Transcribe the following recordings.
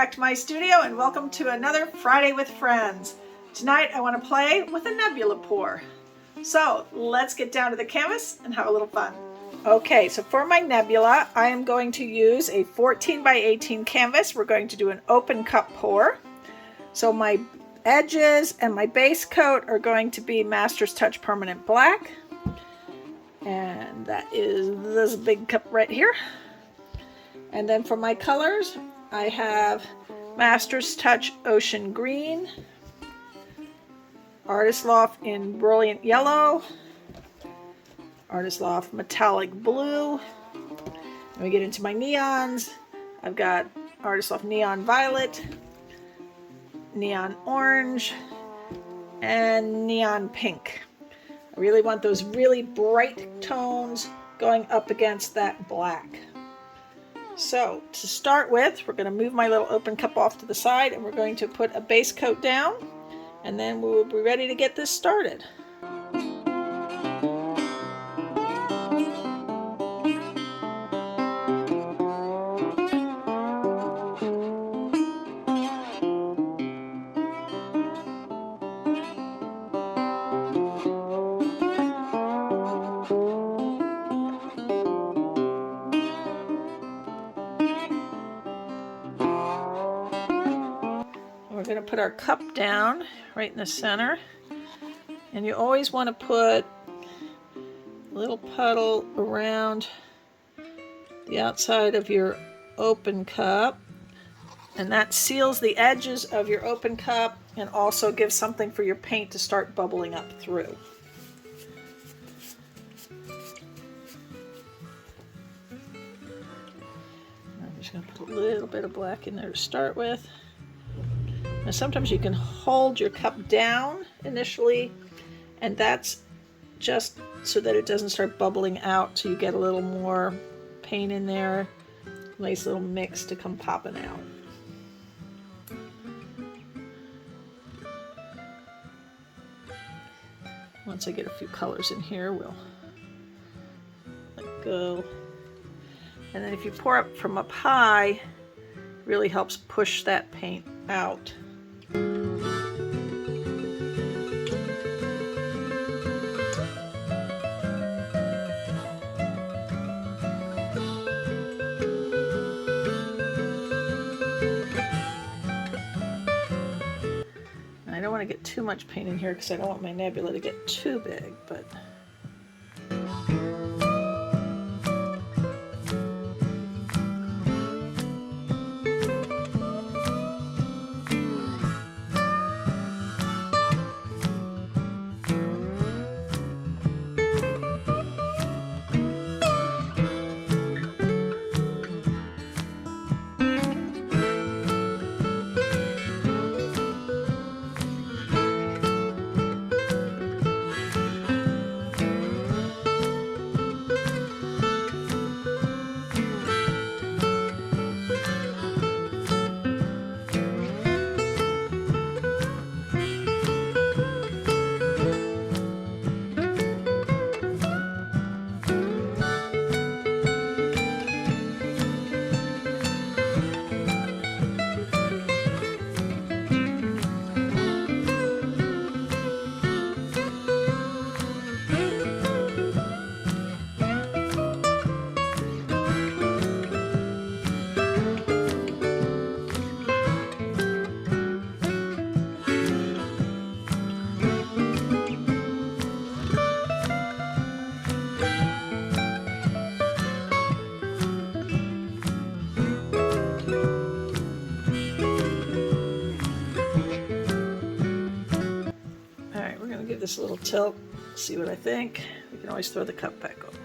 back to my studio and welcome to another Friday with Friends. Tonight I want to play with a nebula pour. So let's get down to the canvas and have a little fun. Okay, so for my nebula I am going to use a 14 by 18 canvas. We're going to do an open cup pour. So my edges and my base coat are going to be Master's Touch Permanent Black. And that is this big cup right here. And then for my colors, I have Master's Touch Ocean Green, Artist Loft in Brilliant Yellow, Artist Loft Metallic Blue. When we get into my neons, I've got Artist Loft Neon Violet, Neon Orange, and Neon Pink. I really want those really bright tones going up against that black. So to start with, we're going to move my little open cup off to the side and we're going to put a base coat down and then we will be ready to get this started. We're going to put our cup down right in the center, and you always want to put a little puddle around the outside of your open cup, and that seals the edges of your open cup and also gives something for your paint to start bubbling up through. I'm just going to put a little bit of black in there to start with. Now sometimes you can hold your cup down initially, and that's just so that it doesn't start bubbling out, so you get a little more paint in there. Nice little mix to come popping out. Once I get a few colors in here, we'll let go. And then if you pour up from up high, it really helps push that paint out. I don't want to get too much paint in here because I don't want my nebula to get too big, but give this a little tilt, see what I think. We can always throw the cup back over.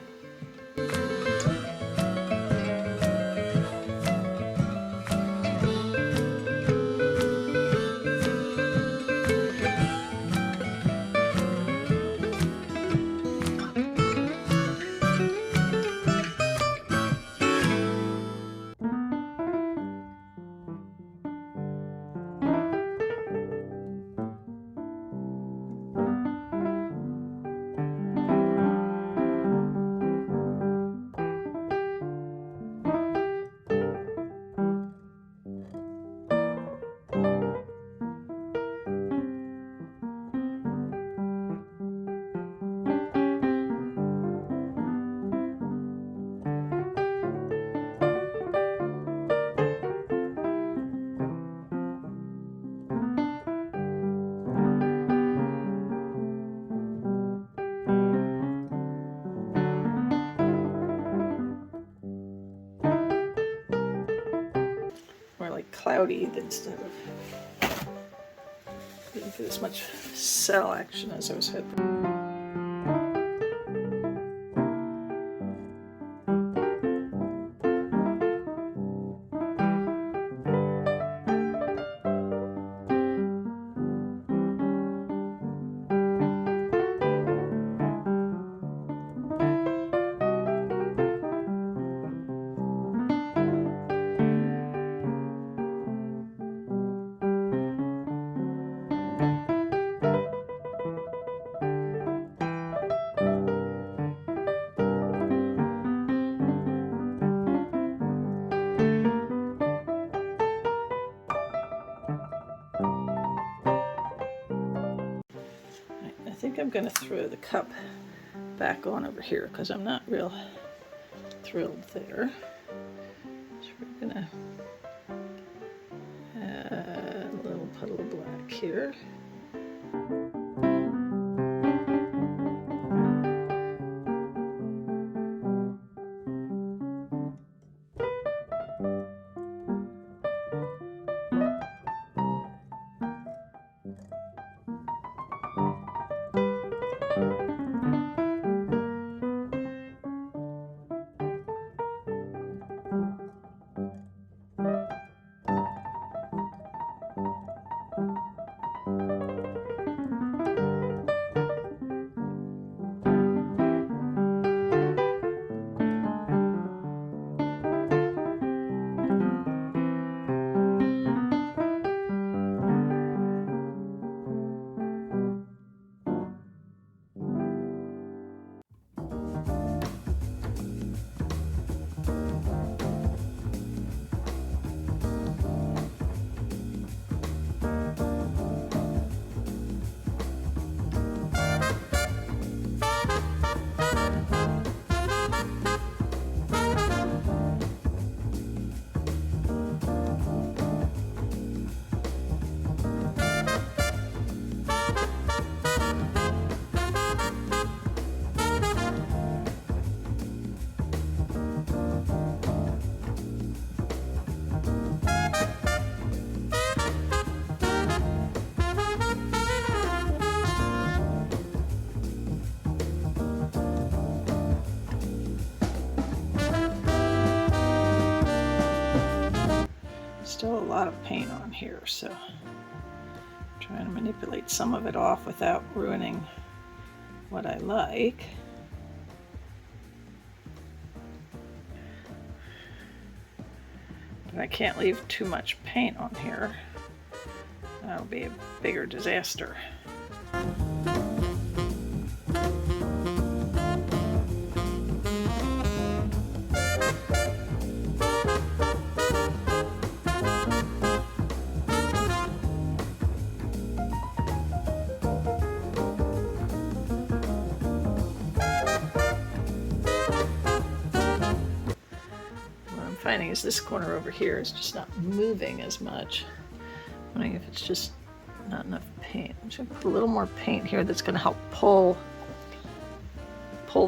cloudy instead of didn't get as much cell action as I was hoping. I think I'm going to throw the cup back on over here because I'm not real thrilled there. So we're going to add a little puddle of black here. Still a lot of paint on here, so I'm trying to manipulate some of it off without ruining what I like. But I can't leave too much paint on here. That'll be a bigger disaster. Finding is this corner over here is just not moving as much. I'm wondering if it's just not enough paint. I'm just going to put a little more paint here that's going to help pull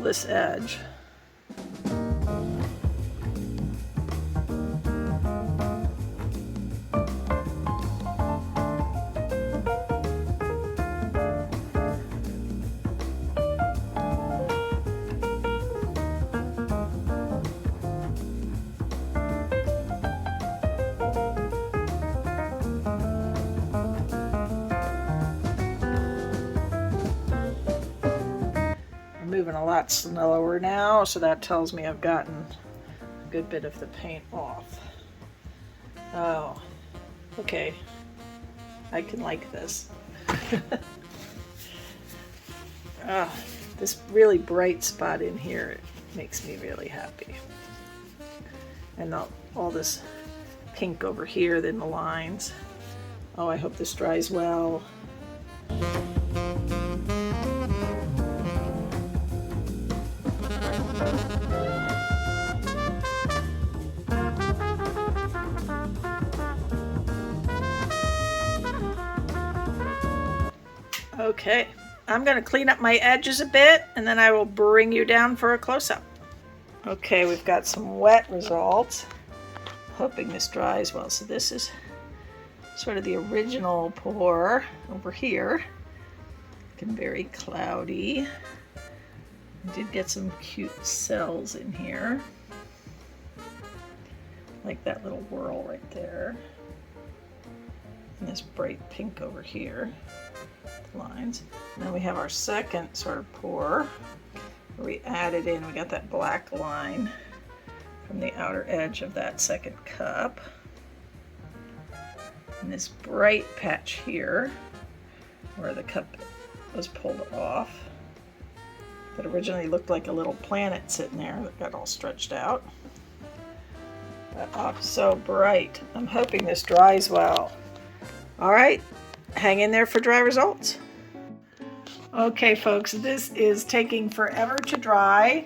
this edge. Moving a lot slower now, so that tells me I've gotten a good bit of the paint off. Oh, okay. I can like this. This really bright spot in here makes me really happy. And all this pink over here, then the lines. Oh, I hope this dries well. Okay, I'm going to clean up my edges a bit and then I will bring you down for a close-up. Okay, we've got some wet results. hoping this dries well. So this is sort of the original pour over here. Looking very cloudy. I did get some cute cells in here. Like that little whirl right there. And this bright pink over here. The lines. And then we have our second sort of pour where we added in, we got that black line from the outer edge of that second cup. And this bright patch here where the cup was pulled off that originally looked like a little planet sitting there that got all stretched out. But oh, so bright. I'm hoping this dries well. All right, hang in there for dry results. Okay folks, this is taking forever to dry,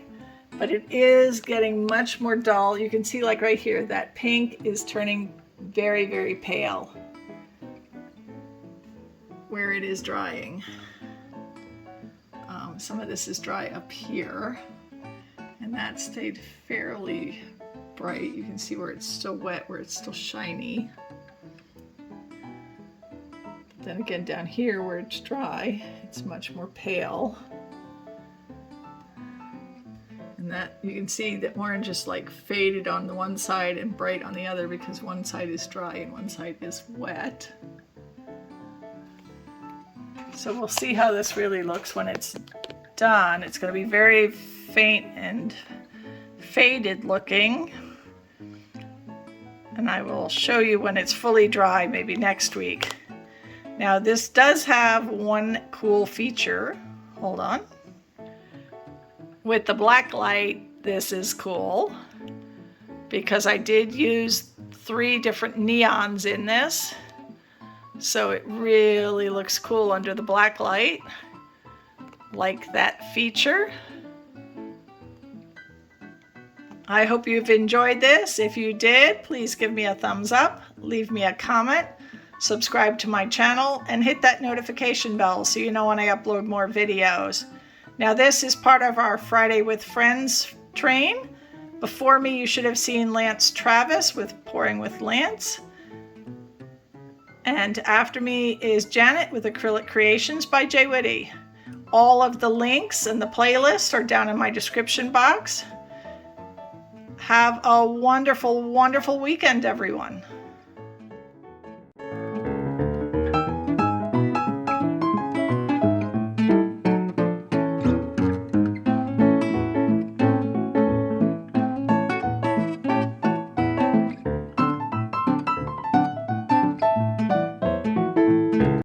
but it is getting much more dull. You can see like right here, that pink is turning very, very pale where it is drying. Some of this is dry up here, and that stayed fairly bright. You can see where it's still wet, where it's still shiny. Then again down here where it's dry, it's much more pale. And that you can see the orange is like faded on the one side and bright on the other because one side is dry and one side is wet. So we'll see how this really looks when it's done. It's going to be very faint and faded looking. And I will show you when it's fully dry, maybe next week. Now this does have one cool feature. Hold on. With the black light, this is cool because I did use 3 different neons in this. So it really looks cool under the black light. Like that feature. I hope you've enjoyed this. If you did, please give me a thumbs up, leave me a comment, subscribe to my channel, and hit that notification bell so you know when I upload more videos. Now this is part of our Friday with Friends train. Before me you should have seen Lance Travis with Pouring with Lance. And after me is Janet with Acrylic Creations by Jwitty. All of the links and the playlist are down in my description box. Have a wonderful, wonderful weekend, everyone.